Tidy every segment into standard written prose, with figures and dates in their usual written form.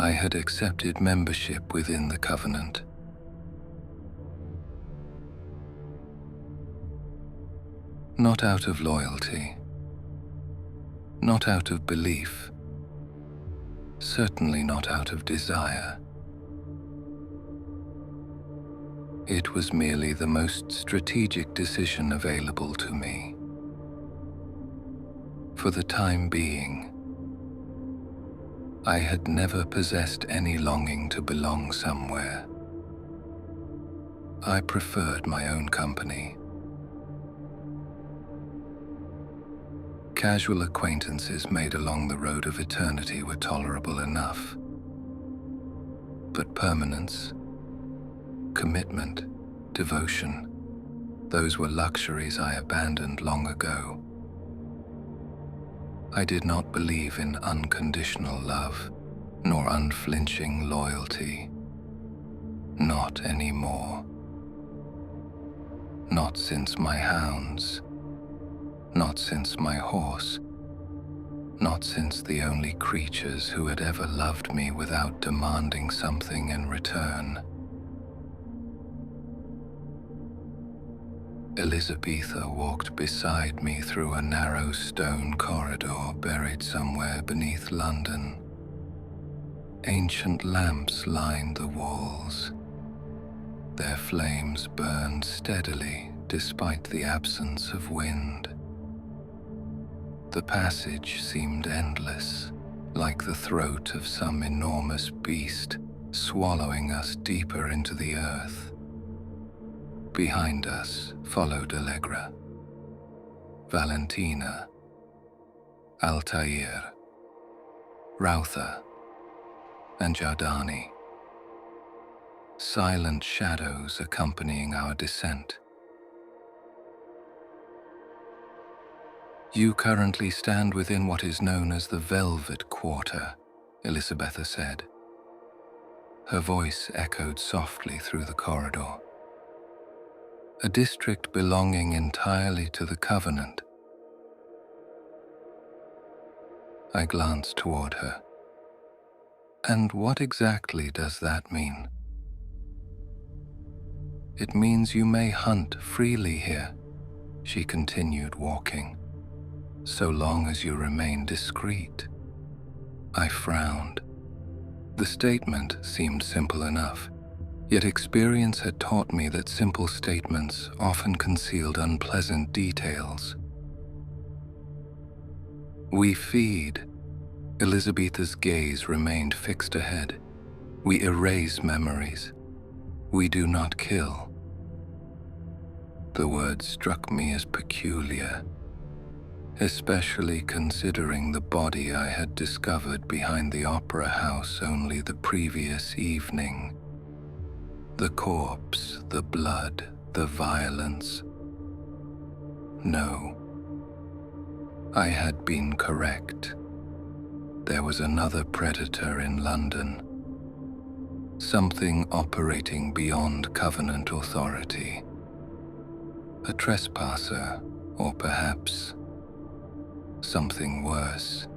I had accepted membership within the Covenant. Not out of loyalty, not out of belief, certainly not out of desire. It was merely the most strategic decision available to me. For the time being, I had never possessed any longing to belong somewhere. I preferred my own company. Casual acquaintances made along the road of eternity were tolerable enough. But permanence, commitment, devotion, those were luxuries I abandoned long ago. I did not believe in unconditional love, nor unflinching loyalty. Not anymore. Not since my hounds. Not since my horse. Not since the only creatures who had ever loved me without demanding something in return. Elizabetha walked beside me through a narrow stone corridor buried somewhere beneath London. Ancient lamps lined the walls. Their flames burned steadily despite the absence of wind. The passage seemed endless, like the throat of some enormous beast swallowing us deeper into the earth. Behind us followed Allegra, Valentina, Altair, Rautha, and Jardani. Silent shadows accompanying our descent. You currently stand within what is known as the Velvet Quarter, Elizabetha said. Her voice echoed softly through the corridor. A district belonging entirely to the Covenant. I glanced toward her. And what exactly does that mean? It means you may hunt freely here, she continued, walking, so long as you remain discreet. I frowned. The statement seemed simple enough, yet experience had taught me that simple statements often concealed unpleasant details. We feed. Elizabetha's gaze remained fixed ahead. We erase memories. We do not kill. The word struck me as peculiar, especially considering the body I had discovered behind the opera house only the previous evening. The corpse, the blood, the violence. No, I had been correct. There was another predator in London. Something operating beyond Covenant authority. A trespasser, or perhaps something worse.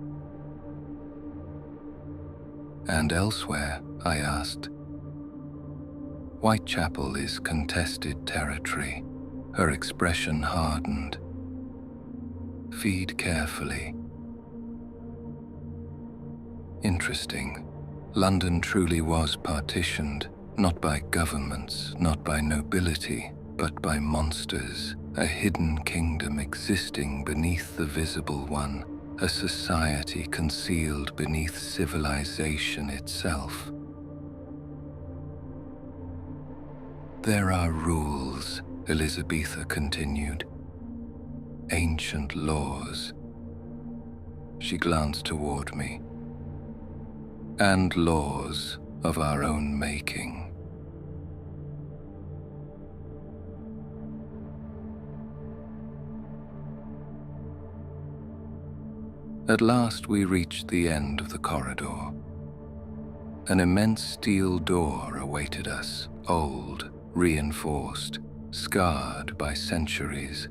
And elsewhere, I asked. Whitechapel is contested territory. Her expression hardened. Feed carefully. Interesting. London truly was partitioned, not by governments, not by nobility, but by monsters, a hidden kingdom existing beneath the visible one, a society concealed beneath civilization itself. There are rules, Elizabetha continued. Ancient laws. She glanced toward me. And laws of our own making. At last we reached the end of the corridor. An immense steel door awaited us, old, reinforced, scarred by centuries.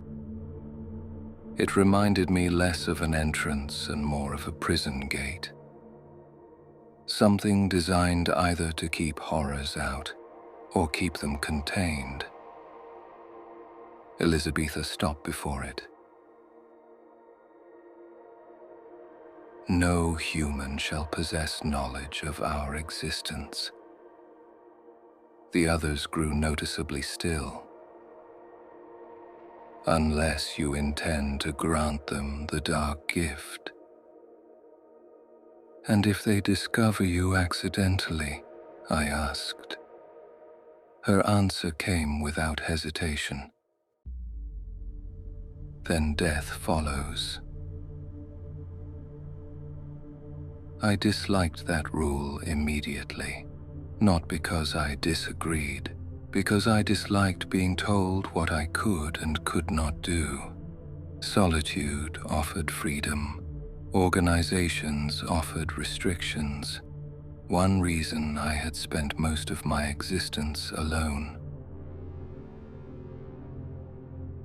It reminded me less of an entrance and more of a prison gate. something designed either to keep horrors out or keep them contained. Elizabetha stopped before it. No human shall possess knowledge of our existence. The others grew noticeably still. Unless you intend to grant them the dark gift. And if they discover you accidentally, I asked. Her answer came without hesitation. Then death follows. I disliked that rule immediately, not because I disagreed, because I disliked being told what I could and could not do. Solitude offered freedom. Organizations offered restrictions. One reason I had spent most of my existence alone.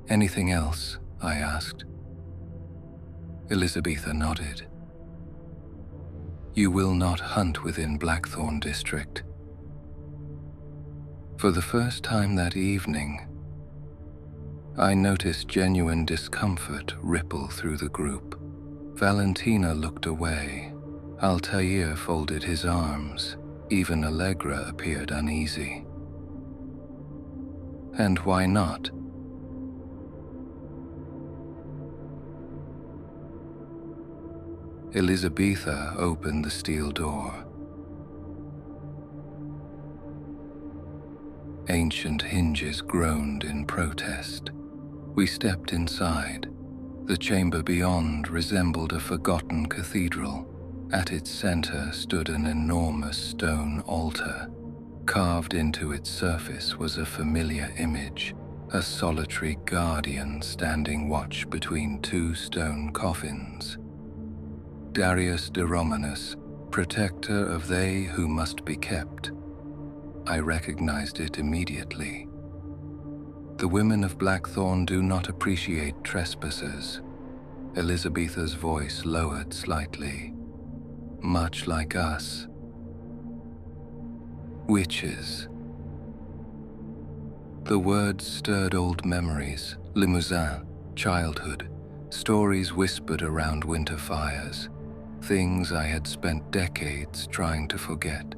Anything else? I asked. Elizabetha nodded. You will not hunt within Blackthorn district. For the first time that evening, I noticed genuine discomfort ripple through the group. Valentina looked away. Altair folded his arms. Even Allegra appeared uneasy. And why not? Elizabetha opened the steel door. Ancient hinges groaned in protest. We stepped inside. The chamber beyond resembled a forgotten cathedral. At its center stood an enormous stone altar. Carved into its surface was a familiar image, a solitary guardian standing watch between two stone coffins. Darius de Romanus, protector of they who must be kept. I recognized it immediately. The women of Blackthorn do not appreciate trespassers. Elizabetha's voice lowered slightly. Much like us. Witches. The words stirred old memories, Limousin, childhood, stories whispered around winter fires, things I had spent decades trying to forget.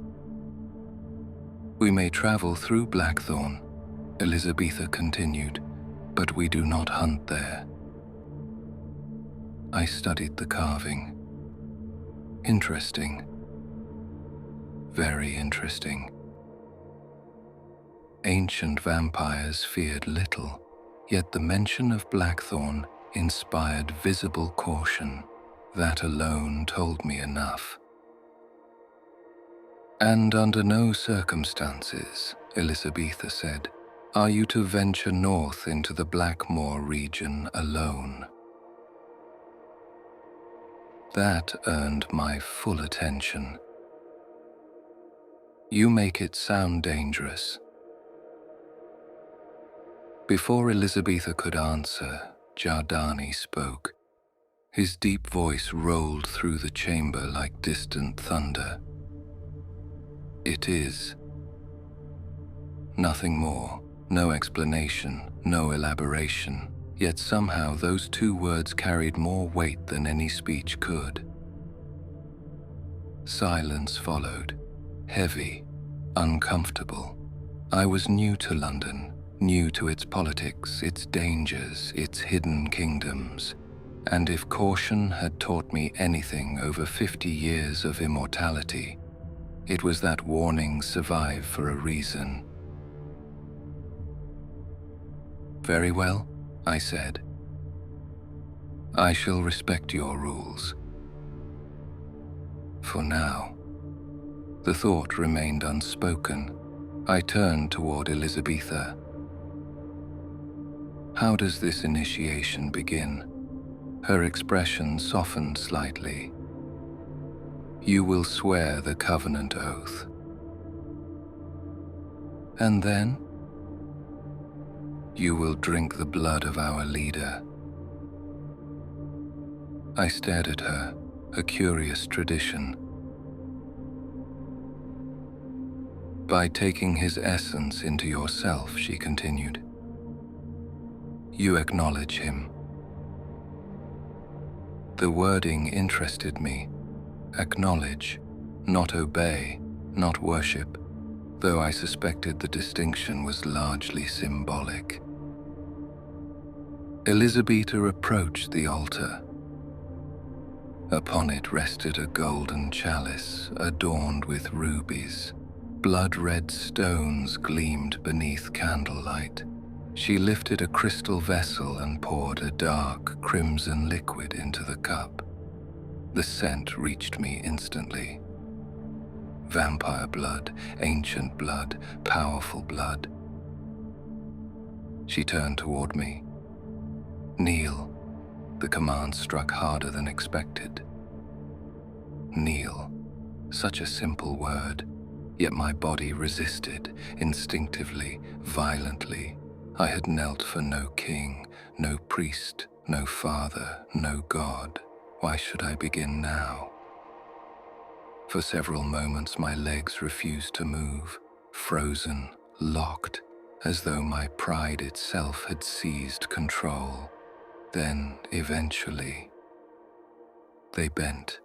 We may travel through Blackthorn, Elizabetha continued, but we do not hunt there. I studied the carving. Interesting. Very interesting. Ancient vampires feared little, yet the mention of Blackthorn inspired visible caution. That alone told me enough. And under no circumstances, Elizabetha said, are you to venture north into the Blackmoor region alone. That earned my full attention. You make it sound dangerous. Before Elizabetha could answer, Jardani spoke. His deep voice rolled through the chamber like distant thunder. It is. Nothing more, no explanation, no elaboration, yet somehow those two words carried more weight than any speech could. Silence followed, heavy, uncomfortable. I was new to London, new to its politics, its dangers, its hidden kingdoms. And if caution had taught me anything over 50 years of immortality, it was that warnings survive for a reason. Very well, I said. I shall respect your rules. For now. The thought remained unspoken. I turned toward Elizabetha. How does this initiation begin? Her expression softened slightly. You will swear the covenant oath. And then? You will drink the blood of our leader. I stared at her, a curious tradition. By taking his essence into yourself, she continued. You acknowledge him. The wording interested me. Acknowledge, not obey, not worship, though I suspected the distinction was largely symbolic. Elizabetha approached the altar. Upon it rested a golden chalice adorned with rubies. Blood-red stones gleamed beneath candlelight. She lifted a crystal vessel and poured a dark, crimson liquid into the cup. The scent reached me instantly. Vampire blood, ancient blood, powerful blood. She turned toward me. Kneel. The command struck harder than expected. Kneel. Such a simple word, yet my body resisted, instinctively, violently. I had knelt for no king, no priest, no father, no god. Why should I begin now? For several moments my legs refused to move, frozen, locked, as though my pride itself had seized control. Then, eventually, they bent.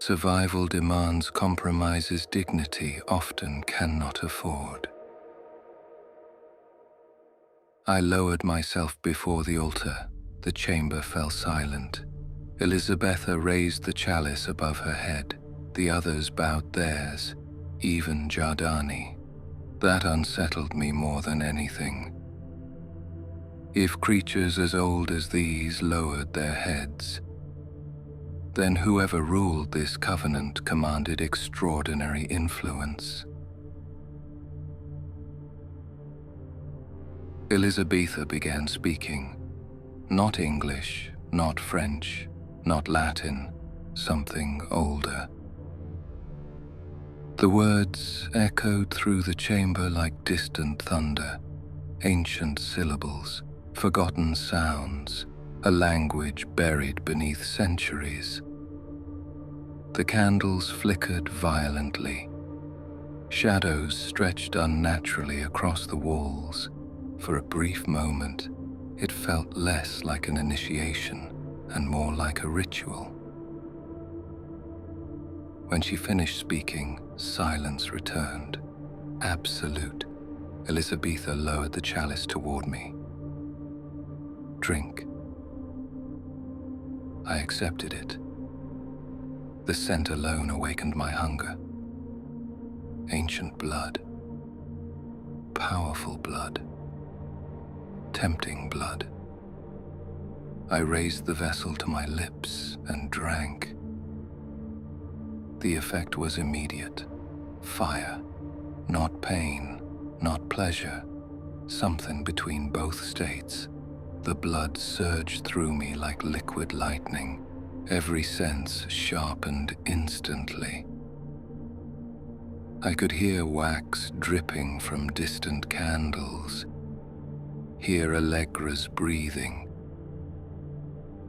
Survival demands compromises dignity often cannot afford. I lowered myself before the altar. The chamber fell silent. Elizabetha raised the chalice above her head. The others bowed theirs, even Giardani. That unsettled me more than anything. If creatures as old as these lowered their heads, then whoever ruled this covenant commanded extraordinary influence. Elizabetha began speaking. Not English, not French, not Latin, something older. The words echoed through the chamber like distant thunder, ancient syllables, forgotten sounds, a language buried beneath centuries. The candles flickered violently. Shadows stretched unnaturally across the walls. For a brief moment, it felt less like an initiation and more like a ritual. When she finished speaking, silence returned. Absolute. Elizabetha lowered the chalice toward me. Drink. I accepted it. The scent alone awakened my hunger. Ancient blood. Powerful blood. Tempting blood. I raised the vessel to my lips and drank. The effect was immediate. Fire. Not pain, not pleasure. Something between both states. The blood surged through me like liquid lightning. Every sense sharpened instantly. I could hear wax dripping from distant candles. Hear Allegra's breathing.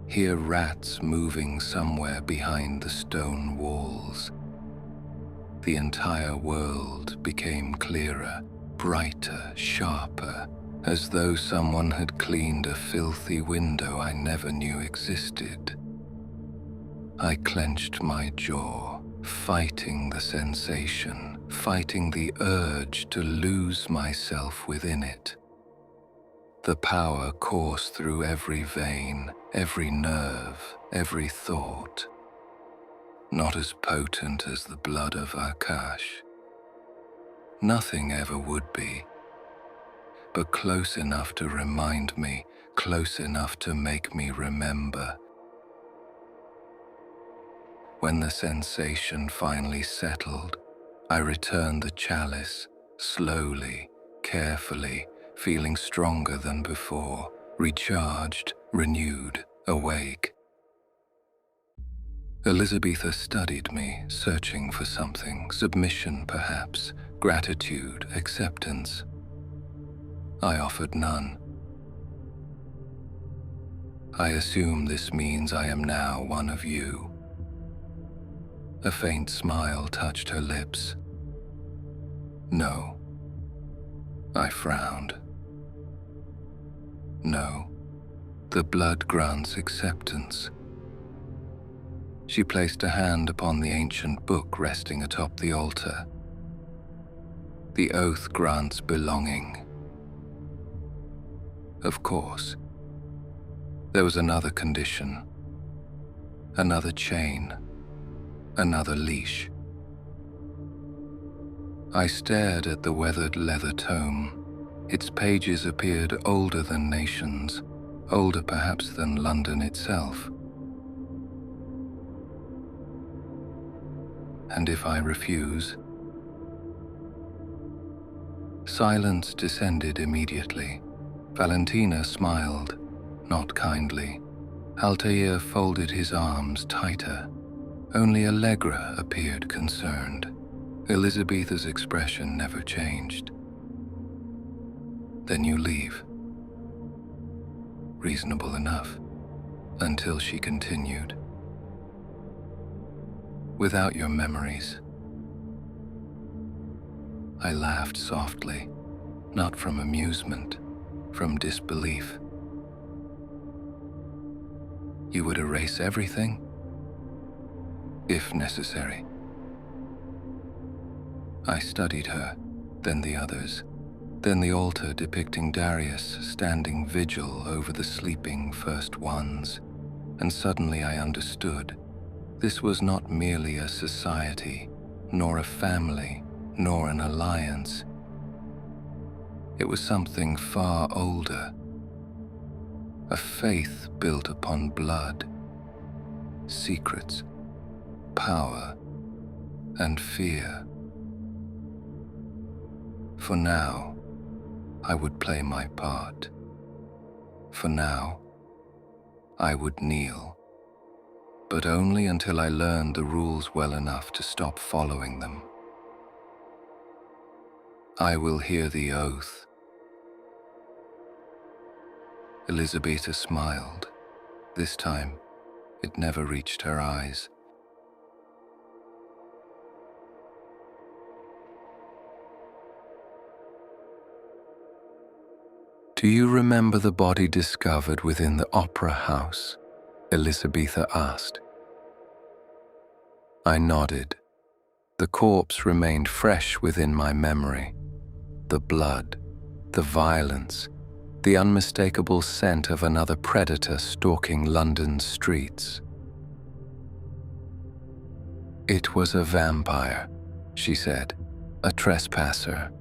Hear rats moving somewhere behind the stone walls. The entire world became clearer, brighter, sharper, as though someone had cleaned a filthy window I never knew existed. I clenched my jaw, fighting the sensation, fighting the urge to lose myself within it. The power coursed through every vein, every nerve, every thought. Not as potent as the blood of Akash. Nothing ever would be, but close enough to remind me, close enough to make me remember. When the sensation finally settled, I returned the chalice, slowly, carefully, feeling stronger than before, recharged, renewed, awake. Elizabetha studied me, searching for something, submission perhaps, gratitude, acceptance. I offered none. I assume this means I am now one of you. A faint smile touched her lips. No. I frowned. No. The blood grants acceptance. She placed a hand upon the ancient book resting atop the altar. The oath grants belonging. Of course. There was another condition. Another chain. Another leash. I stared at the weathered leather tome. Its pages appeared older than nations, older perhaps than London itself. And if I refuse? Silence descended immediately. Valentina smiled, not kindly. Altair folded his arms tighter. Only Allegra appeared concerned. Elizabetha's expression never changed. Then you leave. Reasonable enough, until she continued. Without your memories. I laughed softly, not from amusement, from disbelief. You would erase everything? If necessary. I studied her, then the others, then the altar depicting Darius standing vigil over the sleeping first ones, and suddenly I understood. This was not merely a society, nor a family, nor an alliance. It was something far older. A faith built upon blood, secrets, power, and fear. For now, I would play my part. For now, I would kneel. But only until I learned the rules well enough to stop following them. I will hear the oath. Elizabetha smiled. This time, it never reached her eyes. Do you remember the body discovered within the opera house? Elizabetha asked. I nodded. The corpse remained fresh within my memory. The blood, the violence, the unmistakable scent of another predator stalking London's streets. It was a vampire, she said, a trespasser.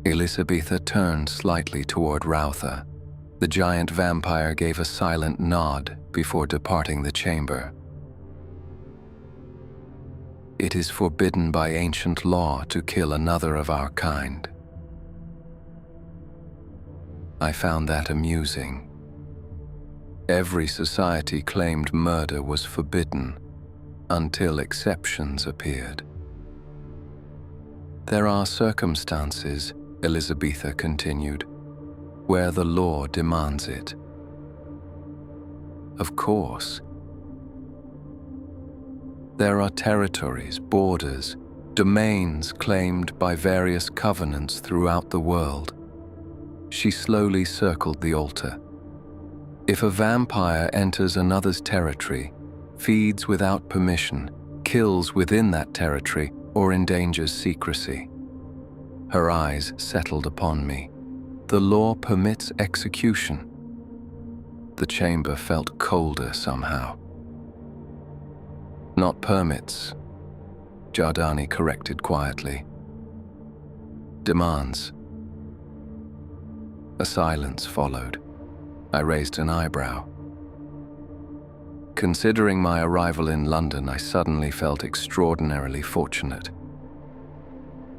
Elizabetha turned slightly toward Rautha. The giant vampire gave a silent nod before departing the chamber. It is forbidden by ancient law to kill another of our kind. I found that amusing. Every society claimed murder was forbidden until exceptions appeared. There are circumstances, Elizabetha continued, where the law demands it. Of course. There are territories, borders, domains claimed by various covenants throughout the world. She slowly circled the altar. If a vampire enters another's territory, feeds without permission, kills within that territory, or endangers secrecy. Her eyes settled upon me. The law permits execution. The chamber felt colder somehow. Not permits, Giordani corrected quietly. Demands. A silence followed. I raised an eyebrow. Considering my arrival in London, I suddenly felt extraordinarily fortunate.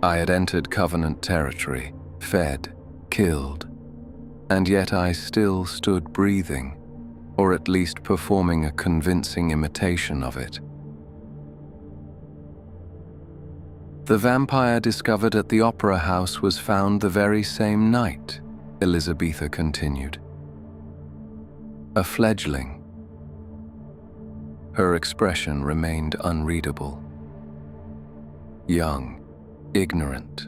I had entered Covenant territory, fed, killed, and yet I still stood breathing, or at least performing a convincing imitation of it. The vampire discovered at the opera house was found the very same night, Elizabetha continued. A fledgling. Her expression remained unreadable. Young, ignorant.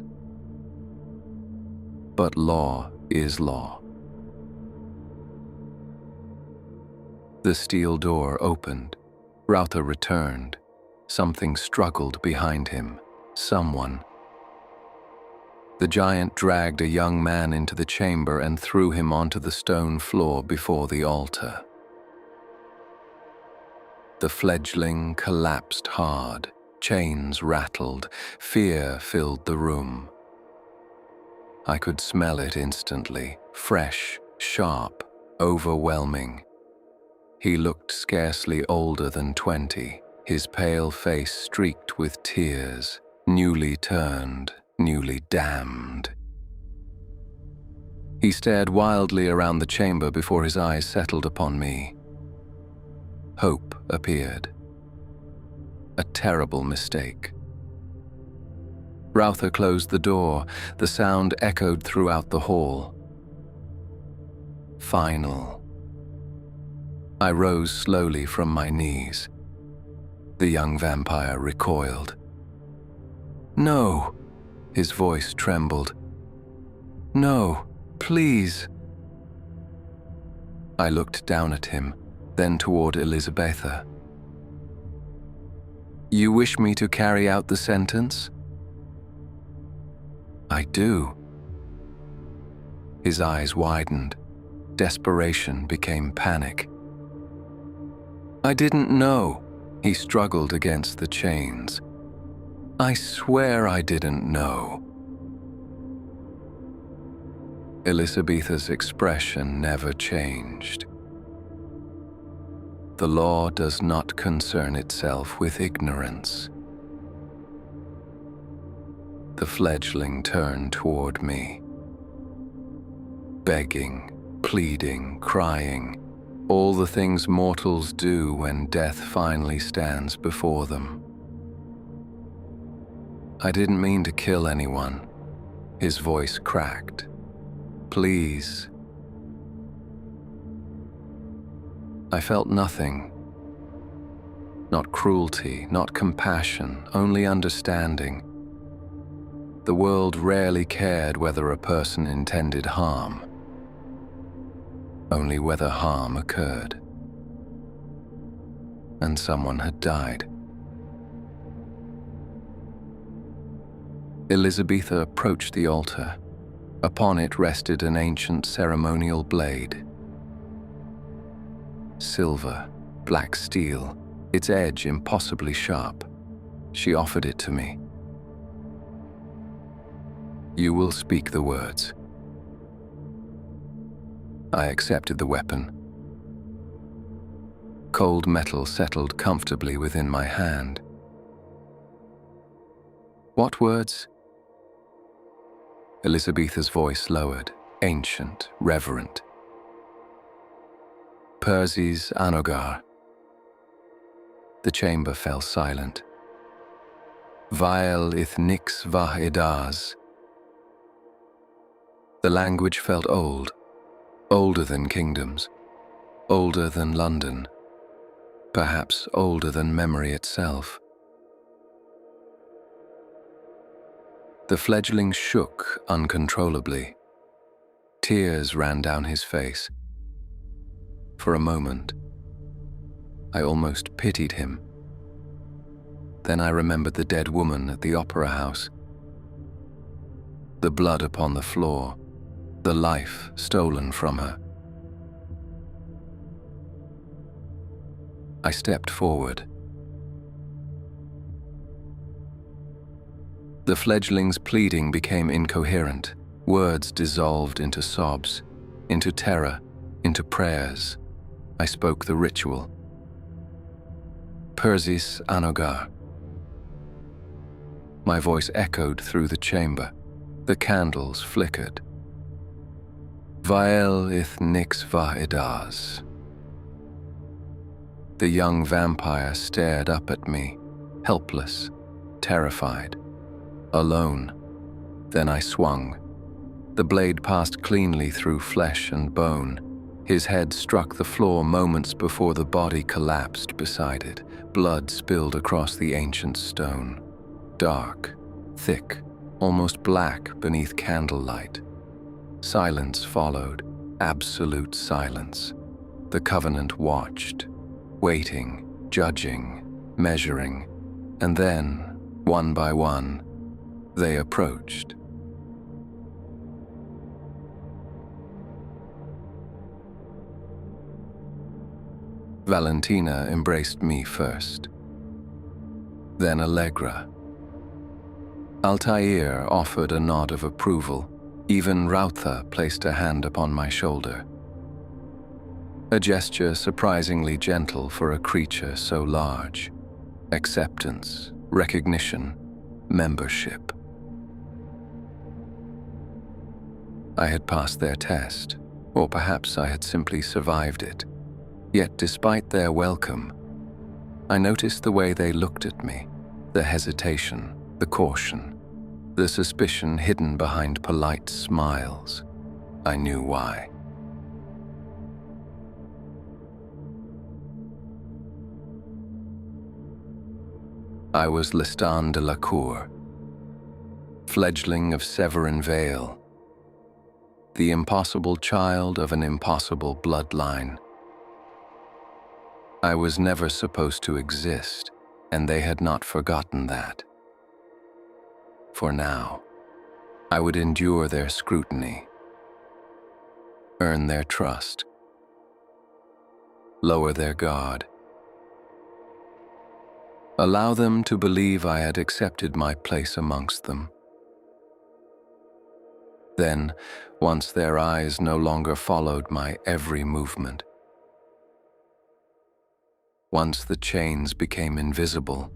But law is law. The steel door opened. Rautha returned. Something struggled behind him. Someone. The giant dragged a young man into the chamber and threw him onto the stone floor before the altar. The fledgling collapsed hard. Chains rattled. Fear filled the room. I could smell it instantly. Fresh, sharp, overwhelming. He looked scarcely older than 20, his pale face streaked with tears, newly turned, newly damned. He stared wildly around the chamber before his eyes settled upon me. Hope appeared. A terrible mistake. Rautha closed the door. The sound echoed throughout the hall. Final. I rose slowly from my knees. The young vampire recoiled. "No," his voice trembled. "No, please." I looked down at him, then toward Elisabetha. "You wish me to carry out the sentence?" "I do." His eyes widened. Desperation became panic. "I didn't know." He struggled against the chains. "I swear I didn't know." Elisabetha's expression never changed. The law does not concern itself with ignorance. The fledgling turned toward me. Begging, pleading, crying. All the things mortals do when death finally stands before them. "I didn't mean to kill anyone." His voice cracked. "Please." I felt nothing. Not cruelty, not compassion, only understanding. The world rarely cared whether a person intended harm. Only whether harm occurred. And someone had died. Elisabetha approached the altar. Upon it rested an ancient ceremonial blade. Silver, black steel, its edge impossibly sharp. She offered it to me. "You will speak the words." I accepted the weapon. Cold metal settled comfortably within my hand. "What words?" Elisabetha's voice lowered, ancient, reverent. "Persis Anogar." The chamber fell silent. "Vael ith nix vah edas." The language felt old. Older than kingdoms, older than London, perhaps older than memory itself. The fledgling shook uncontrollably. Tears ran down his face. For a moment, I almost pitied him. Then I remembered the dead woman at the opera house. The blood upon the floor. The life stolen from her. I stepped forward. The fledgling's pleading became incoherent. Words dissolved into sobs, into terror, into prayers. I spoke the ritual. "Persis Anogar." My voice echoed through the chamber. The candles flickered. "Vael ith nix vah edas." The young vampire stared up at me, helpless, terrified, alone. Then I swung. The blade passed cleanly through flesh and bone. His head struck the floor moments before the body collapsed beside it. Blood spilled across the ancient stone. Dark, thick, almost black beneath candlelight. Silence followed, absolute silence. The Covenant watched, waiting, judging, measuring, and then, one by one, they approached. Valentina embraced me first, then Allegra. Altair offered a nod of approval. Even Rautha placed a hand upon my shoulder. A gesture surprisingly gentle for a creature so large. Acceptance, recognition, membership. I had passed their test, or perhaps I had simply survived it. Yet despite their welcome, I noticed the way they looked at me, the hesitation, the caution, the suspicion hidden behind polite smiles. I knew why. I was Lestaan de La Court, fledgling of Severin Vale, the impossible child of an impossible bloodline. I was never supposed to exist, and they had not forgotten that. For now, I would endure their scrutiny, earn their trust, lower their guard, allow them to believe I had accepted my place amongst them. Then, once their eyes no longer followed my every movement, once the chains became invisible,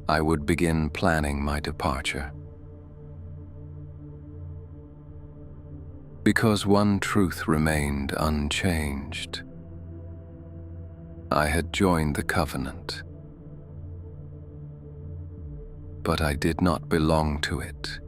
I would begin planning my departure. Because one truth remained unchanged. I had joined the Covenant, but I did not belong to it